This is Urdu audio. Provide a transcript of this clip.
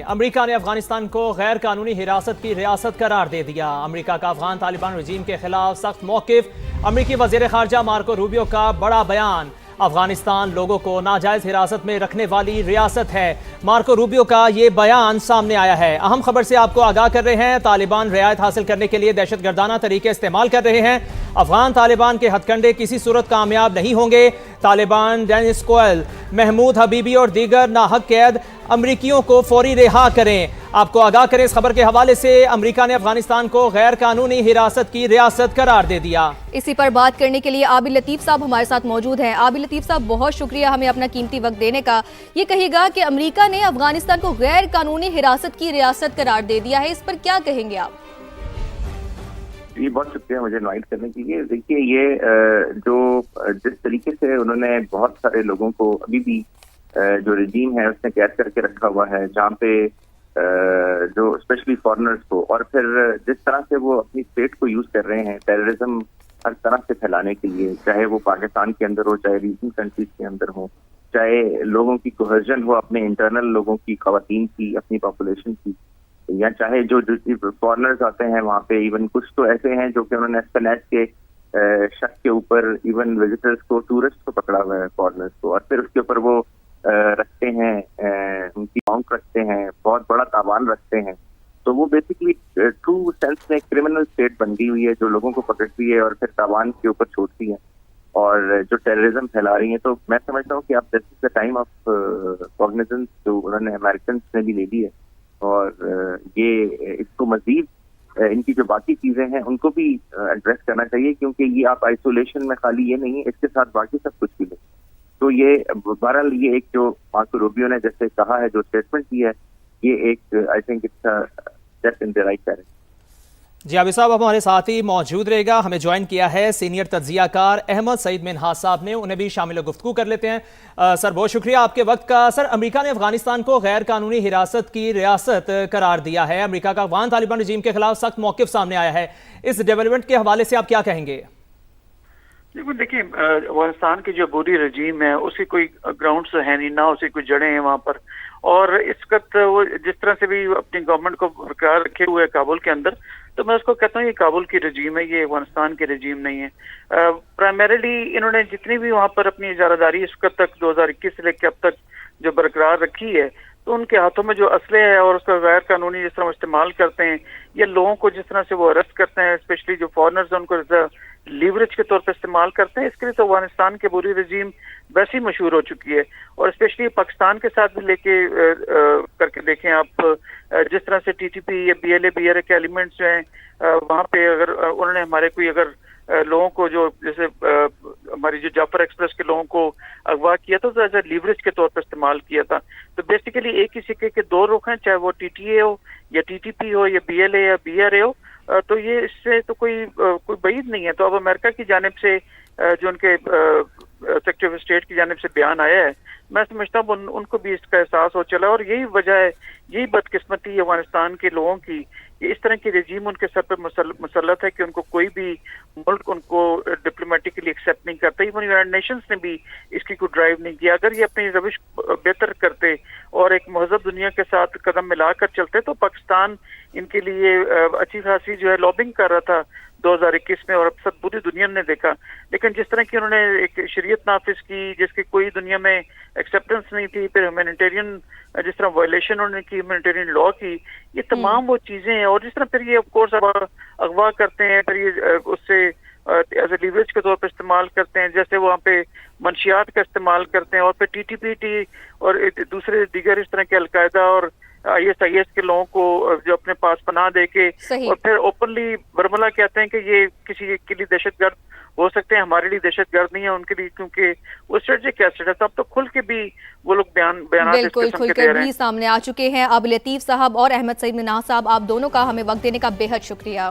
امریکہ نے افغانستان کو غیر قانونی حراست کی ریاست قرار دے دیا۔ امریکہ کا افغان طالبان رجیم کے خلاف سخت موقف۔ امریکی وزیر خارجہ مارکو روبیو کا بڑا بیان۔ افغانستان لوگوں کو ناجائز حراست میں رکھنے والی ریاست ہے۔ مارکو روبیو کا یہ بیان سامنے آیا ہے۔ اہم خبر سے آپ کو آگاہ کر رہے ہیں۔ طالبان رعایت حاصل کرنے کے لیے دہشت گردانہ طریقے استعمال کر رہے ہیں۔ افغان طالبان کے ہتھ کنڈے کسی صورت کامیاب نہیں ہوں گے۔ طالبان ڈینس کوئل، محمود حبیبی اور دیگر ناحق قید امریکیوں کو فوری رہا کریں۔ آپ کو آگاہ کریں اس خبر کے حوالے سے، امریکہ نے افغانستان کو غیر قانونی حراست کی ریاست قرار دے دیا۔ اسی پر بات کرنے کے لیے عابد لطیف صاحب ہمارے ساتھ موجود ہیں۔ عابد لطیف صاحب، بہت شکریہ ہمیں اپنا قیمتی وقت دینے کا۔ یہ کہے گا کہ امریکہ نے افغانستان کو غیر قانونی حراست کی ریاست قرار دے دیا ہے، اس پر کیا کہیں گے آپ؟ جی بہت شکریہ مجھے انوائٹ کرنے کے لیے۔ دیکھیے یہ جو جس طریقے سے انہوں نے بہت سارے لوگوں کو ابھی بھی جو رجیم ہے اس نے قید کر کے رکھا ہوا ہے، جہاں پہ جو اسپیشلی فارنرز کو، اور پھر جس طرح سے وہ اپنی اسٹیٹ کو یوز کر رہے ہیں ٹیررزم ہر طرح سے پھیلانے کے لیے، چاہے وہ پاکستان کے اندر ہو، چاہے ریجن کنٹریز کے اندر ہو، چاہے لوگوں کی کوہرژن ہو، اپنے انٹرنل لوگوں کی، خواتین کی، اپنی پاپولیشن کی، یا چاہے جو فارنرز آتے ہیں وہاں پہ، ایون کچھ تو ایسے ہیں جو کہ انہوں نے ایسپنیٹ کے شک کے اوپر ایون وزٹرز کو، ٹورسٹ کو پکڑا ہوا ہے، فارنرز کو، اور پھر اس کے اوپر وہ رکھتے ہیں، ان کی مانگ رکھتے ہیں، بہت بڑا تاوان رکھتے ہیں۔ تو وہ بیسکلی ٹرو سینس میں کریمنل اسٹیٹ بن گئی ہوئی ہے، جو لوگوں کو پکڑتی ہے اور پھر تاوان کے اوپر چھوڑتی ہے اور جو ٹیررزم پھیلا رہی ہیں۔ تو میں سمجھتا ہوں کہ اب دس از دا ٹائم آف کاگنیزنس جو انہوں نے امریکنس نے بھی لے لی ہے، اور یہ اس کو مزید ان کی جو باقی چیزیں ہیں ان کو بھی ایڈریس کرنا چاہیے، کیونکہ یہ آپ آئسولیشن میں خالی یہ نہیں ہے، اس کے ساتھ باقی سب کچھ بھی لیں۔ تو یہ بہرحال یہ ایک جو مارکو روبیو نے جیسے کہا ہے، جو اسٹیٹمنٹ کی ہے، یہ ایک I think it's step in the right direction. جی عابد صاحب ہمارے ساتھ ہی موجود رہے گا۔ ہمیں جوائن کیا ہے سینئر تجزیہ کار احمد سعید منہاس صاحب نے، انہیں بھی شامل گفتگو کر لیتے ہیں۔ سر بہت شکریہ آپ کے وقت کا۔ سر، امریکہ نے افغانستان کو غیر قانونی حراست کی ریاست قرار دیا ہے۔ امریکہ کا افغان طالبان رجیم کے خلاف سخت موقف سامنے آیا ہے، اس ڈیولپمنٹ کے حوالے سے آپ کیا کہیں گے؟ دیکھیے، افغانستان کی جو بری رجیم ہے اس کی کوئی گراؤنڈز ہے نہیں، نہ اس کی کوئی جڑیں ہیں وہاں پر، اور اس وقت وہ جس طرح سے بھی اپنی گورنمنٹ کو برقرار رکھے ہوئے کابل کے اندر، تو میں اس کو کہتا ہوں یہ کابل کی رجیم ہے، یہ افغانستان کی رجیم نہیں ہے۔ پرائمریلی انہوں نے جتنی بھی وہاں پر اپنی اجارہ داری اس وقت تک 2021 سے لے کے اب تک جو برقرار رکھی ہے، تو ان کے ہاتھوں میں جو اسلحے ہے اور اس کا غیر قانونی جس طرح وہ استعمال کرتے ہیں، یا لوگوں کو جس طرح سے وہ ارسٹ کرتے ہیں، اسپیشلی جو فارنرز ہیں ان کو لیوریج کے طور پہ استعمال کرتے ہیں، اس کے لیے تو افغانستان کی بری رجیم ویسے ہی مشہور ہو چکی ہے۔ اور اسپیشلی پاکستان کے ساتھ بھی لے کے کر کے دیکھیں آپ، جس طرح سے ٹی ٹی پی یا بی ایل اے کے ایلیمنٹس جو ہیں وہاں پہ، اگر انہوں نے ہمارے کوئی اگر لوگوں کو جو جیسے ہماری جو جعفر ایکسپریس کے لوگوں کو اغوا کیا تھا تو ایز اے لیوریج کے طور پر استعمال کیا تھا۔ تو بیسیکلی ایک ہی سکے کے دو رخ ہیں، چاہے وہ ٹی ٹی اے ہو یا ٹی ٹی پی ہو یا بی ایل اے یا بی آر اے ہو، تو یہ اس سے تو کوئی بعید نہیں ہے۔ تو اب امریکہ کی جانب سے جو ان کے سیکریٹری آف اسٹیٹ کی جانب سے بیان آیا ہے، میں سمجھتا ہوں ان کو بھی اس کا احساس ہو چلا، اور یہی وجہ ہے، یہی بدقسمتی ہے افغانستان کے لوگوں کی کہ اس طرح کی رجیم ان کے سر پہ مسلط ہے کہ ان کو کوئی بھی ملک ان کو ڈپلومیٹکلی ایکسیپٹ نہیں کرتا۔ ایون یونائیٹڈ نیشنز نے بھی اس کی کوئی ڈرائیو نہیں کیا۔ اگر یہ اپنی روش بہتر کرتے اور ایک مہذب دنیا کے ساتھ قدم ملا کر چلتے تو پاکستان ان کے لیے اچھی خاصی جو ہے لابنگ کر رہا تھا 2021 میں، اور اب سب پوری دنیا نے دیکھا۔ لیکن جس طرح کی انہوں نے ایک شریعت نافذ کی جس کی کوئی دنیا میں ایکسیپٹنس نہیں تھی، پھر ہیومینیٹیرین جس طرح وائلیشن انہوں نے کی ہیومینیٹیرین لا کی، یہ تمام وہ چیزیں ہیں۔ اور جس طرح پھر یہ آف کورس اغوا کرتے ہیں، پھر یہ اس سے ایز اے لیوریج کے طور پر استعمال کرتے ہیں، جیسے وہاں پہ منشیات کا استعمال کرتے ہیں، اور پھر ٹی ٹی پی ٹی اور دوسرے دیگر اس طرح کے القاعدہ اور آئی ایس کے لوگوں کو جو اپنے پاس پناہ دے کے اور پھر اوپنلی برملا کہتے ہیں کہ یہ کسی کے لیے دہشت گرد ہو سکتے ہیں، ہمارے لیے دہشت گرد نہیں ہے ان کے لیے، کیونکہ وہ اسٹریٹجی کیا ہے۔ اب تو کھل کے بھی وہ لوگ بیانات بالکل کھل کر بھی سامنے آ چکے ہیں۔ عابد لطیف صاحب اور احمد سعید منہاس صاحب، آپ دونوں کا ہمیں وقت دینے کا بے حد شکریہ۔